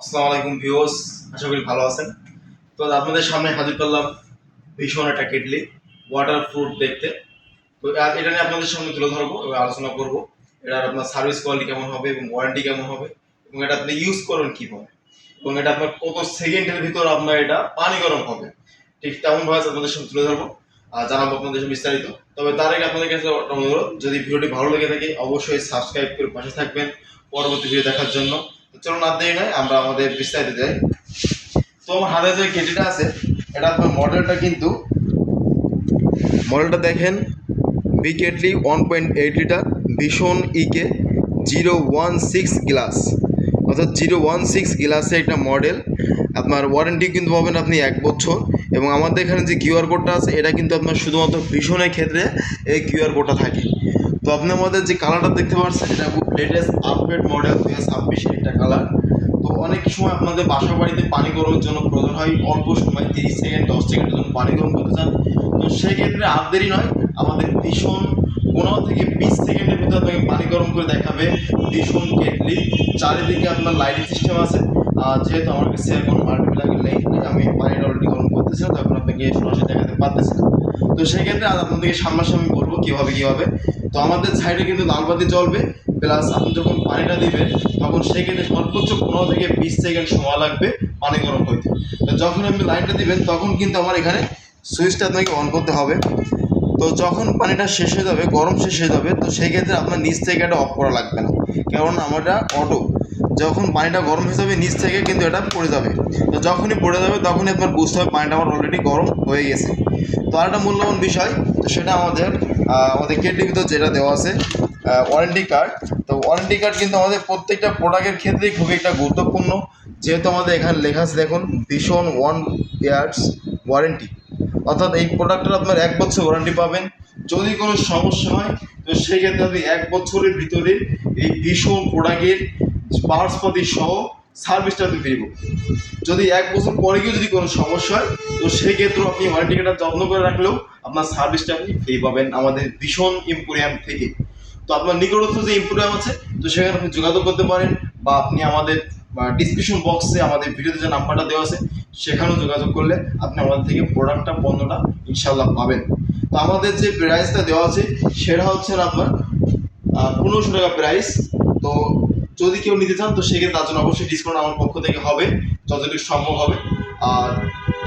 আসসালামু আলাইকুম ভিউয়ার্স, আশা করি ভালো আছেন। তো আপনাদের সামনে হাজির করলাম ভীষণ একটা কেটলি ওয়াটার প্রুফ দেখতে। তো আজ এটা নিয়ে আপনাদের সামনে তুলে ধরবো এবং আলোচনা করব এটার আপনার সার্ভিস কোয়ালিটি কেমন হবে এবং ওয়ারেন্টি কেমন হবে এবং এটা আপনি ইউজ করবেন কীভাবে এবং এটা আপনার কত সেকেন্ডের ভিতর আপনার এটা পানি গরম হবে, ঠিক তেমন ভাবে আপনাদের সামনে তুলে ধরবো আর জানাবো আপনাদের সামনে বিস্তারিত। তবে তার আগে আপনাদের কাছে অনুরোধ, যদি ভিডিওটি ভালো লেগে থাকে অবশ্যই সাবস্ক্রাইব করে পাশে থাকবেন পরবর্তী ভিডিও দেখার জন্য। তো চলুন আর দেরি নয়, আমরা আমাদের বিস্তারিত যাই। তো আমার হাতে যে কেটিটা আছে এটা আপনার মডেলটা দেখেন, বি কেটলি 1.8 লিটার ভীষণ ইকে 016 গ্লাস, অর্থাৎ 016 গ্লাসে একটা মডেল। আপনার ওয়ারেন্টি কিন্তু পাবেন আপনি 1 বছর, এবং আমাদের এখানে যে কিউআর কোডটা আছে এটা কিন্তু আপনার শুধুমাত্র ভীষণের ক্ষেত্রে এই কিউআর কোডটা থাকে। তো আপনি আমাদের যে কালারটা দেখতে পাচ্ছেন এটা খুব লেটেস্ট আপডেট মডেল 2026-এর একটা কালার। তো অনেক সময় আপনাদের বাসা বাড়িতে পানি গরমের জন্য প্রয়োজন হয় অল্প সময় 30 সেকেন্ড 10 সেকেন্ডের জন্য পানি গরম করতে চান, তো সেক্ষেত্রে আর দেরি নয়, আমাদের ভীষণ 15 থেকে 20 সেকেন্ডের ভিতরে আপনাকে পানি গরম করে দেখাবে ভীষণ কেটলি। চারিদিকে আপনার লাইটিং সিস্টেম আছে। যেহেতু আমার কাছে এখন মাল্টিপ্লাগের নেই, আমি পানিটা অলরেডি গরম করতেছিলাম, তখন আপনাকে সরাসরি দেখাতে পারতেছি না। তো সেক্ষেত্রে আজ আপনাদেরকে সামনাসামনি বলবো কীভাবে কী হবে। তো আমাদের সাইডে কিন্তু লাল বাতি জ্বলবে, প্লাস আপনি যখন পানিটা দিবেন তখন সেক্ষেত্রে সর্বোচ্চ 15 থেকে 20 সেকেন্ড সময় লাগবে পানি গরম হইতে। তো যখন আপনি লাইনটা দিবেন তখন কিন্তু আমার এখানে সুইচটা আপনাকে অন করতে হবে। তো যখন পানিটা শেষ হয়ে যাবে, গরম শেষ হয়ে যাবে, তো সেই ক্ষেত্রে আপনার নিচ থেকে এটা অফ করা লাগবে না, কারণ আমারটা অটো। যখন পানিটা গরম হয়ে যাবে নিচ থেকে কিন্তু এটা পড়ে যাবে। তো যখনই পড়ে যাবে তখনই আপনার বুঝতে হবে পানিটা আমার অলরেডি গরম হয়ে গেছে। তো আরেকটা মূল্যবান বিষয়, তো সেটা আমাদের কেটলির ভিতর যেটা দেওয়া আছে ওয়ারেন্টি কার্ড। তো ওয়ারেন্টি কার্ড কিন্তু আমাদের প্রত্যেকটা প্রোডাক্টের ক্ষেত্রেই খুবই একটা গুরুত্বপূর্ণ, যেহেতু আমাদের এখানে লেখা আছে দেখুন ভীষণ 1 ইয়ার্স ওয়ারেন্টি, অর্থাৎ এই প্রোডাক্টের আপনার 1 বছর ওয়ারেন্টি পাবেন। যদি কোনো সমস্যা হয় তো সেক্ষেত্রে আপনি 1 বছরের ভিতরে এই ভীষণ প্রোডাক্টের পার্টসপাতি সহ সার্ভিসটা আপনি ফ্রি পাবেন। যদি 1 বছর পরে গিয়ে যদি কোনো সমস্যা হয় তো সেক্ষেত্রেও আপনি ওয়ারেন্টি কার্ডটা যত্ন করে রাখলেও আপনার সার্ভিসটা আপনি ফ্রি পাবেন আমাদের ভীষণ এম্পোরিয়াম থেকে। তো আপনার নিকটস্থ যে এম্পোরিয়াম আছে তো সেখানে আপনি যোগাযোগ করতে পারেন, বা আপনি আমাদের ডিসক্রিপশন বক্সে আমাদের ভিডিওতে যে নাম্বারটা দেওয়া আছে সেখানেও যোগাযোগ করলে আপনি আমাদের থেকে পণ্যটা ইনশাল্লাহ পাবেন। তো আমাদের যে প্রাইসটা দেওয়া আছে সেটা হচ্ছে আপনার 1500 টাকা প্রাইস। তো যদি কেউ নিতে চান তো সেক্ষেত্রে তার জন্য অবশ্যই ডিসকাউন্ট আমার পক্ষ থেকে হবে যতটুকু সম্ভব হবে।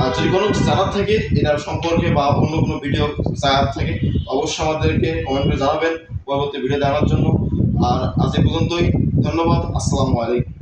আর যদি কোনো জানার থাকে এটার সম্পর্কে বা অন্য কোনো ভিডিও জানার থাকে অবশ্যই আমাদেরকে কমেন্ট করে জানাবেন পরবর্তী ভিডিও দেখার জন্য। আর আজ এ পর্যন্তই, ধন্যবাদ, আসসালামু আলাইকুম।